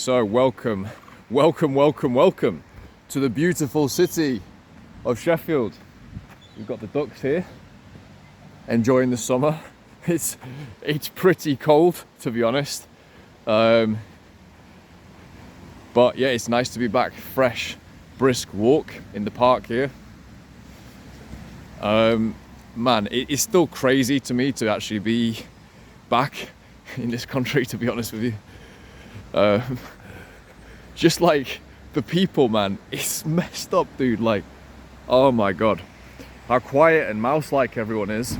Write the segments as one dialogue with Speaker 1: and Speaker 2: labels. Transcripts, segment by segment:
Speaker 1: So welcome to the beautiful city of Sheffield. We've got the ducks here, enjoying the summer. It's pretty cold, to be honest. But yeah, it's nice to be back. Fresh, brisk walk in the park here. Man, it's still crazy to me to actually be back in this country, to be honest with you. Just like the people, man, it's messed up, dude. Like, oh my god, how quiet and mouse-like everyone is.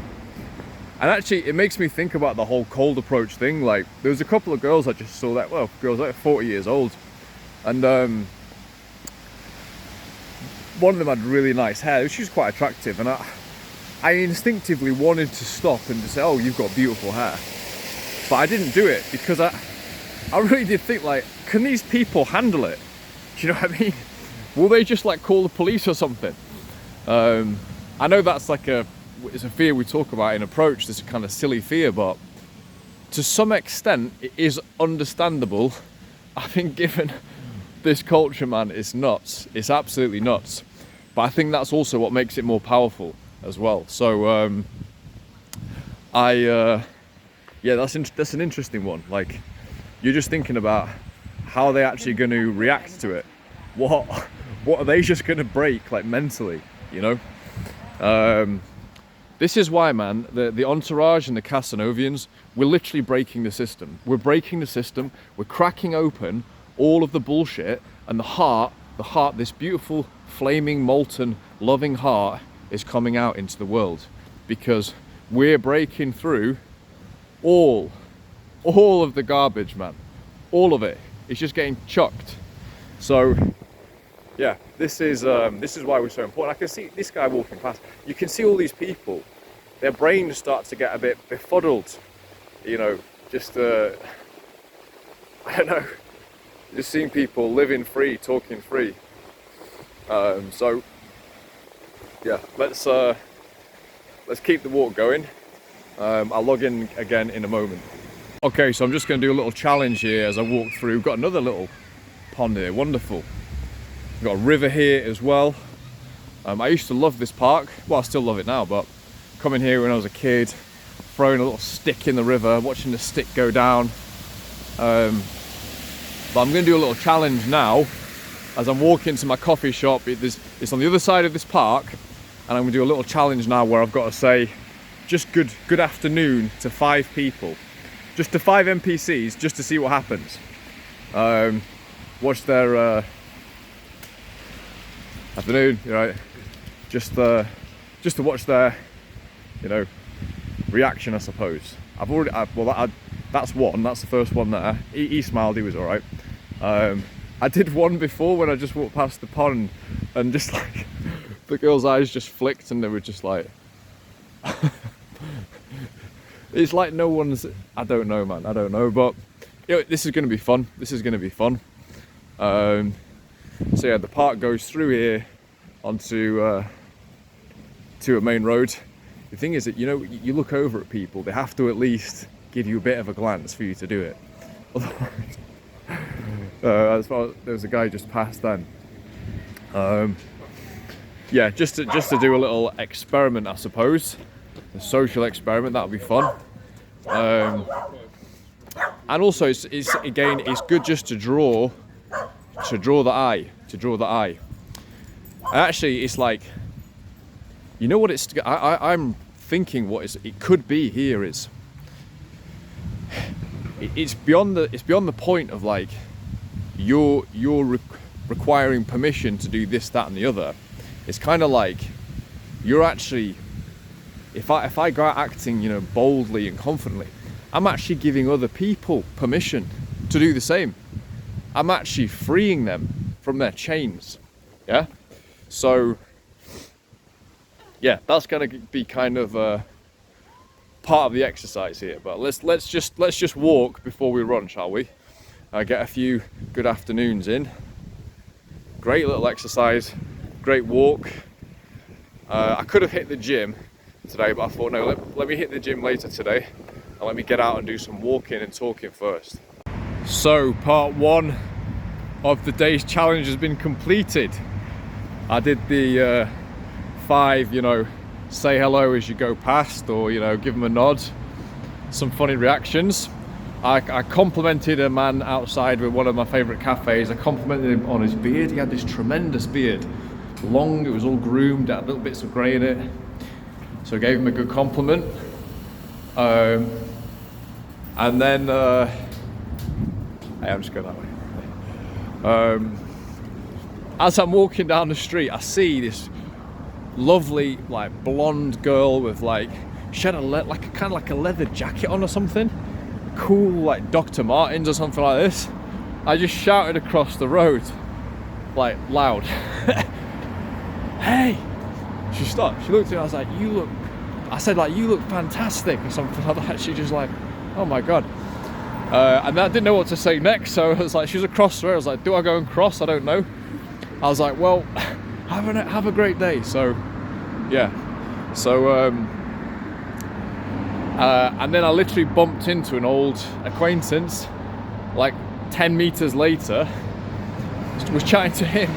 Speaker 1: And actually, it makes me think about the whole cold approach thing. Like, there was a couple of girls I just saw that, well, girls like 40 years old, and one of them had really nice hair. She was quite attractive, and I instinctively wanted to stop and to say, oh, you've got beautiful hair. But I didn't do it because I really did think, like, can these people handle it? Do you know what I mean? Will they just like call the police or something? I know that's like it's a fear we talk about in approach, this kind of silly fear, but to some extent it is understandable. I think given this culture, man, it's nuts. It's absolutely nuts. But I think that's also what makes it more powerful as well. So yeah, that's an interesting one. Like, you're just thinking about how are they actually going to react to it. What are they just going to break, like, mentally, you know? This is why, man, the Entourage and the Casanovians, we're literally breaking the system. We're breaking the system. We're cracking open all of the bullshit, and the heart, this beautiful, flaming, molten, loving heart is coming out into the world, because we're breaking through all of the garbage, man. All of it. It's just getting chucked. So yeah, this is why we're so important. I can see this guy walking past. You can see all these people, their brains start to get a bit befuddled, you know, just I don't know, just seeing people living free, talking free. So yeah, let's keep the walk going. I'll log in again in a moment. Okay, so I'm just going to do a little challenge here as I walk through. We've got another little pond here, wonderful. We've got a river here as well. I used to love this park. Well, I still love it now, but coming here when I was a kid, throwing a little stick in the river, watching the stick go down. But I'm going to do a little challenge now as I'm walking to my coffee shop. It's on the other side of this park, and I'm going to do a little challenge now where I've got to say just good afternoon to 5 people. Just to 5 NPCs, just to see what happens. Watch their afternoon, you know, just to watch their, you know, reaction, I suppose. That's one. That's the first one there. He smiled. He was all right. I did one before when I just walked past the pond, and just like the girl's eyes just flicked, and they were just like. It's like no one's, I don't know, man, I don't know, but you know, this is going to be fun. This is going to be fun. So yeah, the park goes through here onto to a main road. The thing is that, you know, you look over at people, they have to at least give you a bit of a glance for you to do it. Otherwise, as far as there was a guy just passed then. Yeah, just to do a little experiment, I suppose. A social experiment, that would be fun. And also it's good just to draw the eye. And actually, it's like, you know what I'm thinking what it could be here is, it's beyond the point of like you're requiring permission to do this, that and the other. It's kind of like you're actually, if I go out acting, you know, boldly and confidently, I'm actually giving other people permission to do the same. I'm actually freeing them from their chains. Yeah. So yeah, that's going to be kind of part of the exercise here. But let's just walk before we run, shall we? Get a few good afternoons in. Great little exercise, great walk. I could have hit the gym today, but I thought, no, let me hit the gym later today, and let me get out and do some walking and talking first. So part 1 of the day's challenge has been completed. I did the 5, you know, say hello as you go past, or, you know, give them a nod, some funny reactions. I complimented a man outside with one of my favourite cafes. I complimented him on his beard. He had this tremendous beard, long, it was all groomed, had little bits of grey in it. So I gave him a good compliment. And then, hey, I'm just going that way. As I'm walking down the street, I see this lovely, like, blonde girl with, like, she had kind of like a leather jacket on or something. Cool, like Dr. Martens or something like this. I just shouted across the road, like, loud. Hey! She stopped, she looked at me, I was like, I said, like, you look fantastic or something like that. She just like, oh my God. And I didn't know what to say next, so I was like, she was across the road. I was like, do I go and cross? I don't know. I was like, well, have a great day. So, yeah. So, and then I literally bumped into an old acquaintance, like 10 meters later, was chatting to him.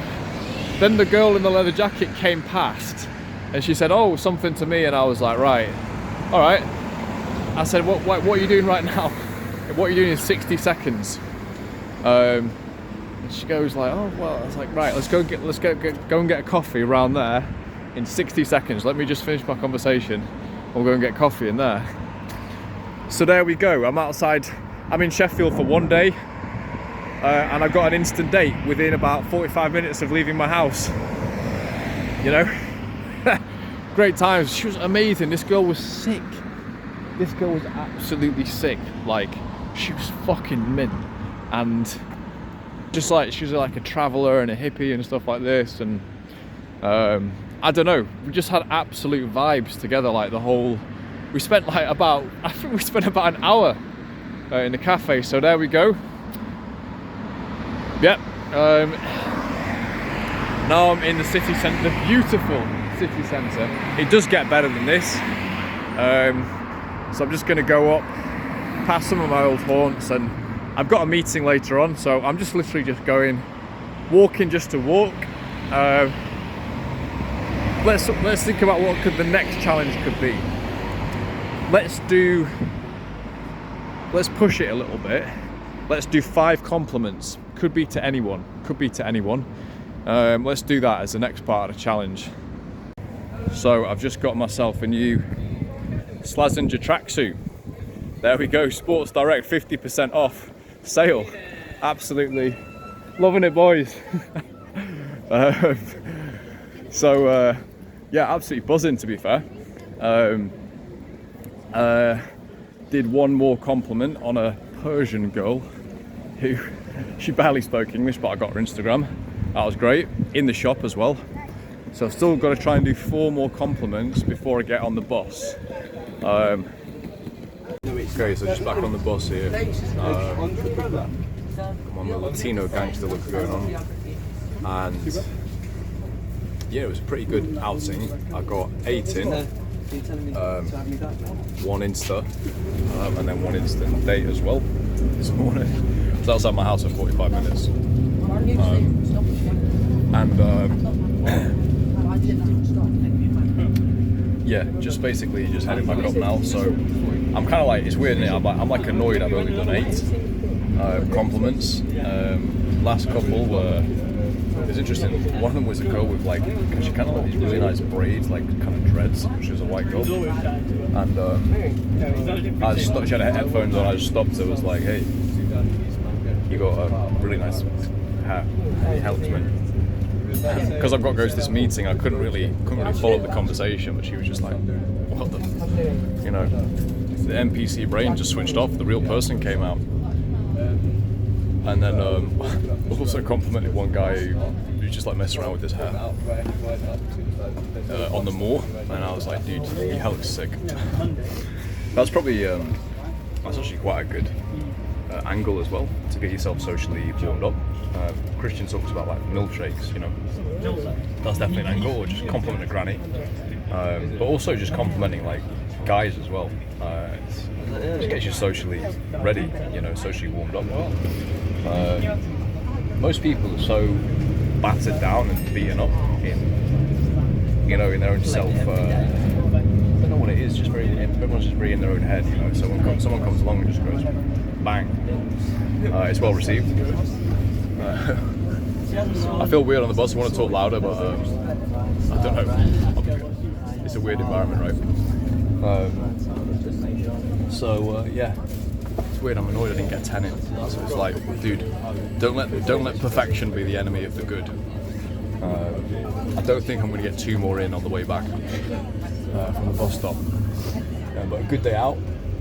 Speaker 1: Then the girl in the leather jacket came past and she said, oh, something to me. And I was like, right, all right. I said, what are you doing right now? What are you doing in 60 seconds? And she goes like, oh, well, I was like, right, let's go and get a coffee around there in 60 seconds. Let me just finish my conversation. We'll go and get coffee in there. So there we go. I'm outside. I'm in Sheffield for one day, and I got an instant date within about 45 minutes of leaving my house. You know, great times. She was amazing. This girl was sick. This girl was absolutely sick. Like, she was fucking mint, and just like she was like a traveller and a hippie and stuff like this. And I don't know. We just had absolute vibes together. Like the whole. We spent like I think we spent about an hour in the cafe. So there we go. Yep. Now I'm in the city centre, the beautiful city centre. It does get better than this. So I'm just going to go up past some of my old haunts, and I've got a meeting later on. So I'm just literally just walking just to walk. Let's think about what the next challenge could be. Let's push it a little bit. Let's do 5 compliments. Could be to anyone. Let's do that as the next part of the challenge. So I've just got myself a new Slazenger tracksuit. There we go, Sports Direct 50% off sale. Absolutely loving it, boys. Yeah, absolutely buzzing, to be fair. Did one more compliment on a Persian girl who, she barely spoke English, but I got her Instagram. That was great, in the shop as well. So I've still got to try and do 4 more compliments before I get on the bus. Okay, so just back on the bus here. I'm on the Latino gangster look going on. And yeah, it was a pretty good outing. I got 8 in, 1 Insta, and then 1 instant date as well this morning. So that was at my house for 45 minutes. Yeah, just basically just heading back up now. So I'm kind of like, it's weird, isn't it? I'm like annoyed I've only done 8 compliments. Last couple were, it was interesting. One of them was a girl with like, she kind of had these really nice braids, like kind of dreads. She was a white girl, and I just stopped, she had her headphones on. I just stopped her. Was like, hey, you got a really nice hair. It helps me. Because I've got to go to this meeting, I couldn't really follow the conversation. But she was just like, what the, you know, the NPC brain just switched off. The real person came out. And then also complimented one guy who just like messed around with his hair on the moor, and I was like, dude, he looks sick. That's probably that's actually quite a good angle as well to get yourself socially warmed up. Christian talks about like milkshakes, you know, that's definitely an angle, or just compliment a granny, but also just complimenting like guys as well. Just gets you socially ready, you know, socially warmed up. most people are so battered down and beaten up in, you know, in their own self. I don't know what it is. Just everyone's just very in their own head. You know, someone comes along and just goes bang. It's well received. I feel weird on the bus. I want to talk louder, but I don't know. It's a weird environment, right? Yeah, it's weird. I'm annoyed I didn't get 10 in. So it's like, dude, don't let perfection be the enemy of the good. I don't think I'm going to get 2 more in on the way back from the bus stop. But a good day out.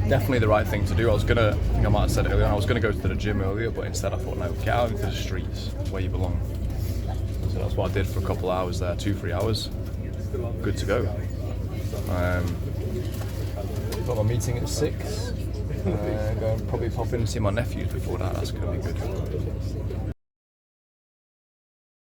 Speaker 1: Definitely the right thing to do. I think I might have said it earlier, I was going to go to the gym earlier, but instead I thought, no, get out into the streets where you belong. So that's what I did for a couple of hours there, 2-3 hours. Good to go. Got my meeting at 6. Going to probably pop in and see my nephews before that. That's going to be good.